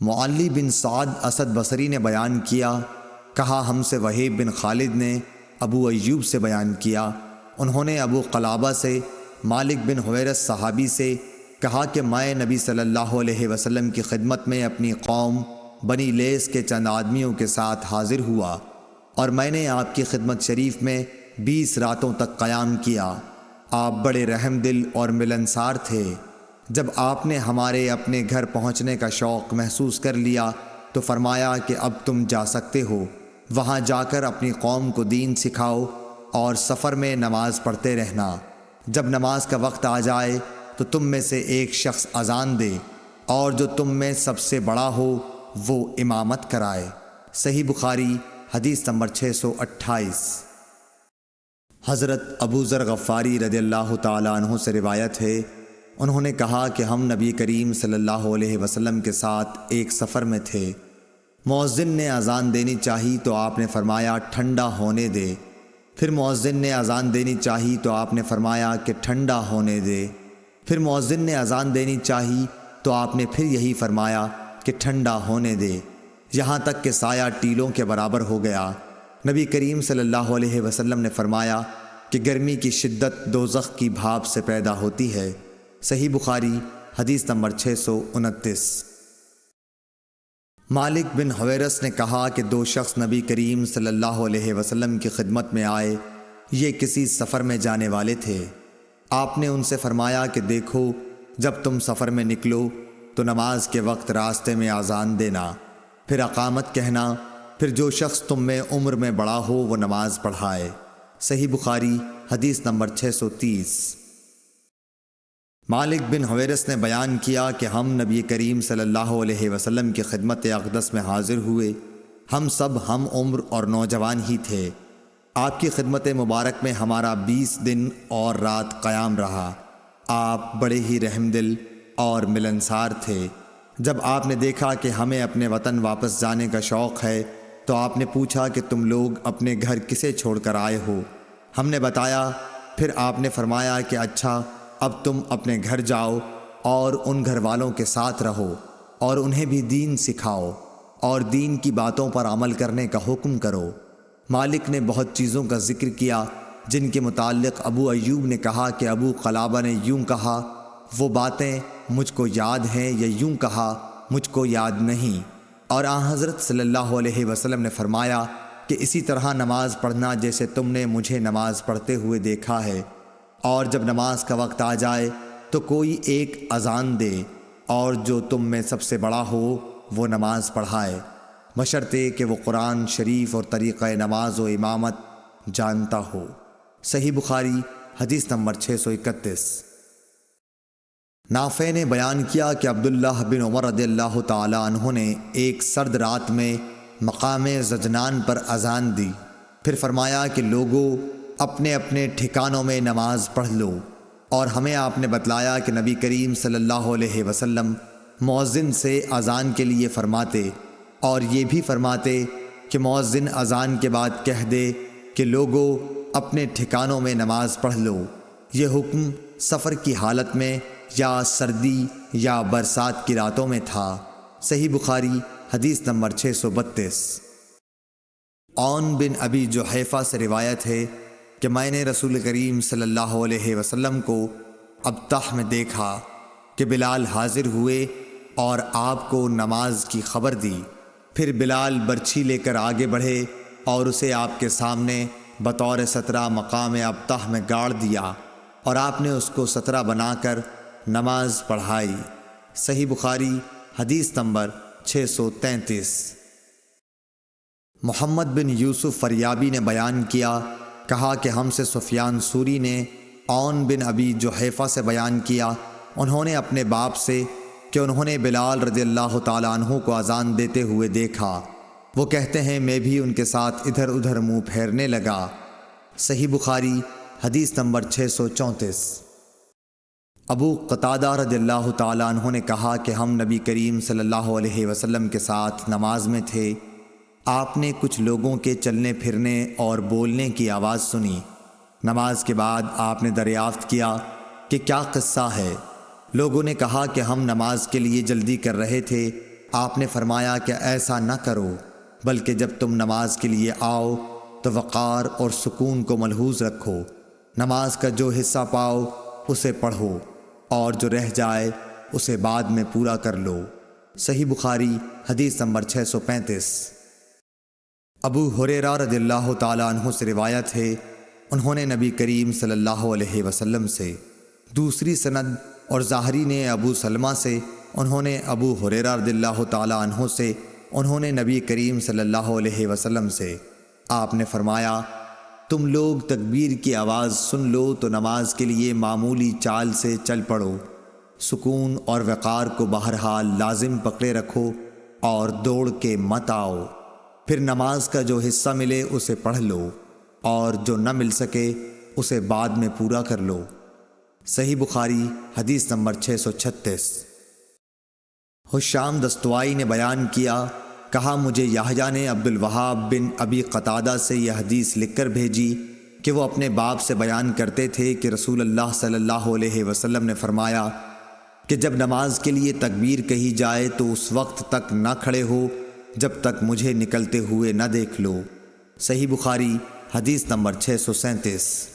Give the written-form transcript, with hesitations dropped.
معلی بن سعد اسد بصری نے بیان کیا، کہا ہم سے وہیب بن خالد نے ابو ایوب سے بیان کیا، انہوں نے ابو قلابہ سے مالک بن حویرث صحابی سے کہا کہ میں نبی صلی اللہ علیہ وسلم کی خدمت میں اپنی قوم بنی لیس کے چند آدمیوں کے ساتھ حاضر ہوا، اور میں نے آپ کی خدمت شریف میں 20 راتوں تک قیام کیا۔ آپ بڑے رحم دل اور ملنسار تھے۔ جب آپ نے ہمارے اپنے گھر پہنچنے کا شوق محسوس کر لیا تو فرمایا کہ اب تم جا سکتے ہو، وہاں جا کر اپنی قوم کو دین سکھاؤ اور سفر میں نماز پڑھتے رہنا۔ جب نماز کا وقت آ جائے تو تم میں سے ایک شخص اذان دے، اور جو تم میں سب سے بڑا ہو وہ امامت کرائے۔ صحیح بخاری حدیث نمبر 628۔ حضرت ابو ذر غفاری رضی اللہ تعالیٰ عنہ سے روایت ہے، انہوں نے کہا کہ ہم نبی کریم صلی اللہ علیہ وسلم کے ساتھ ایک سفر میں تھے۔ مؤذن نے اذان دینی چاہی تو آپ نے فرمایا ٹھنڈا ہونے دے۔ پھر مؤذن نے اذان دینی چاہی تو آپ نے فرمایا کہ ٹھنڈا ہونے دے۔ پھر مؤذن نے اذان دینی چاہی تو آپ نے پھر یہی فرمایا کہ ٹھنڈا ہونے دے، یہاں تک کہ سایہ ٹیلوں کے برابر ہو گیا۔ نبی کریم صلی اللہ علیہ وسلم نے فرمایا کہ گرمی کی شدت دوزخ کی بھاپ سے پیدا ہوتی ہے۔ صحیح بخاری حدیث نمبر 629۔ مالک بن حویرث نے کہا کہ 2 شخص نبی کریم صلی اللہ علیہ وسلم کی خدمت میں آئے، یہ کسی سفر میں جانے والے تھے۔ آپ نے ان سے فرمایا کہ دیکھو، جب تم سفر میں نکلو تو نماز کے وقت راستے میں اذان دینا، پھر اقامت کہنا، پھر جو شخص تم میں عمر میں بڑا ہو وہ نماز پڑھائے۔ صحیح بخاری حدیث نمبر 630۔ مالک بن حویرث نے بیان کیا کہ ہم نبی کریم صلی اللہ علیہ وسلم کی خدمت اقدس میں حاضر ہوئے، ہم سب ہم عمر اور نوجوان ہی تھے۔ آپ کی خدمت مبارک میں ہمارا 20 دن اور رات قیام رہا۔ آپ بڑے ہی رحم دل اور ملنسار تھے۔ جب آپ نے دیکھا کہ ہمیں اپنے وطن واپس جانے کا شوق ہے تو آپ نے پوچھا کہ تم لوگ اپنے گھر کسے چھوڑ کر آئے ہو؟ ہم نے بتایا۔ پھر آپ نے فرمایا کہ اچھا، اب تم اپنے گھر جاؤ اور ان گھر والوں کے ساتھ رہو اور انہیں بھی دین سکھاؤ اور دین کی باتوں پر عمل کرنے کا حکم کرو۔ مالک نے بہت چیزوں کا ذکر کیا جن کے متعلق ابو ایوب نے کہا کہ ابو قلابہ نے یوں کہا، وہ باتیں مجھ کو یاد ہیں، یا یوں کہا مجھ کو یاد نہیں۔ اور آن حضرت صلی اللہ علیہ وسلم نے فرمایا کہ اسی طرح نماز پڑھنا جیسے تم نے مجھے نماز پڑھتے ہوئے دیکھا ہے، اور جب نماز کا وقت آ جائے تو کوئی ایک اذان دے، اور جو تم میں سب سے بڑا ہو وہ نماز پڑھائے، بشرطے کہ وہ قرآن شریف اور طریقہ نماز و امامت جانتا ہو۔ صحیح بخاری حدیث نمبر 631۔ نافع نے بیان کیا کہ عبداللہ بن عمر رضی اللہ تعالی عنہ نے ایک سرد رات میں مقام زجنان پر اذان دی، پھر فرمایا کہ لوگوں اپنے اپنے ٹھکانوں میں نماز پڑھ لو، اور ہمیں آپ نے بتلایا کہ نبی کریم صلی اللہ علیہ وسلم مؤذن سے اذان کے لیے فرماتے، اور یہ بھی فرماتے کہ مؤذن اذان کے بعد کہہ دے کہ لوگوں اپنے ٹھکانوں میں نماز پڑھ لو۔ یہ حکم سفر کی حالت میں یا سردی یا برسات کی راتوں میں تھا۔ صحیح بخاری حدیث نمبر 632۔ عون بن ابی جحیفہ سے روایت ہے کہ میں نے رسول کریم صلی اللہ علیہ وسلم کو ابطح میں دیکھا کہ بلال حاضر ہوئے اور آپ کو نماز کی خبر دی۔ پھر بلال برچھی لے کر آگے بڑھے اور اسے آپ کے سامنے بطور سترہ مقام ابطح میں گاڑ دیا، اور آپ نے اس کو سترہ بنا کر نماز پڑھائی۔ صحیح بخاری حدیث نمبر 633۔ محمد بن یوسف فریابی نے بیان کیا، کہا کہ ہم سے سفیان سوری نے عون بن ابی جحیفہ سے بیان کیا، انہوں نے اپنے باپ سے کہ انہوں نے بلال رضی اللہ تعالی عنہ کو اذان دیتے ہوئے دیکھا، وہ کہتے ہیں میں بھی ان کے ساتھ ادھر ادھر منہ پھیرنے لگا۔ صحیح بخاری حدیث نمبر 634۔ ابو قتادہ رضی اللہ تعالی عنہ نے کہا کہ ہم نبی کریم صلی اللہ علیہ وسلم کے ساتھ نماز میں تھے، آپ نے کچھ لوگوں کے چلنے پھرنے اور بولنے کی آواز سنی۔ نماز کے بعد آپ نے دریافت کیا کہ کیا قصہ ہے؟ لوگوں نے کہا کہ ہم نماز کے لیے جلدی کر رہے تھے آپ نے فرمایا کہ ایسا نہ کرو، بلکہ جب تم نماز کے لیے آؤ تو وقار اور سکون کو ملحوظ رکھو، نماز کا جو حصہ پاؤ اسے پڑھو اور جو رہ جائے اسے بعد میں پورا کر لو۔ صحیح بخاری حدیث نمبر 635۔ ابو ہریرہ رضی اللہ تعالیٰ عنہ سے روایت ہے، انہوں نے نبی کریم صلی اللہ علیہ وسلم سے، دوسری سند اور ظاہری نے ابو سلمہ سے، انہوں نے ابو ہریرہ رضی اللہ تعالیٰ عنہ سے، انہوں نے نبی کریم صلی اللہ علیہ وسلم سے، آپ نے فرمایا، تم لوگ تکبیر کی آواز سن لو تو نماز کے لیے معمولی چال سے چل پڑو، سکون اور وقار کو بہرحال لازم پکڑے رکھو اور دوڑ کے مت آؤ، پھر نماز کا جو حصہ ملے اسے پڑھ لو اور جو نہ مل سکے اسے بعد میں پورا کر لو۔ صحیح بخاری حدیث نمبر 636۔ حشام دستوائی نے بیان کیا، کہا مجھے یحییٰ نے عبد الوہاب بن ابی قتادہ سے یہ حدیث لکھ کر بھیجی کہ وہ اپنے باپ سے بیان کرتے تھے کہ رسول اللہ صلی اللہ علیہ وسلم نے فرمایا کہ جب نماز کے لیے تکبیر کہی جائے تو اس وقت تک نہ کھڑے ہو جب تک مجھے نکلتے ہوئے نہ دیکھ لو۔ صحیح بخاری حدیث نمبر 637۔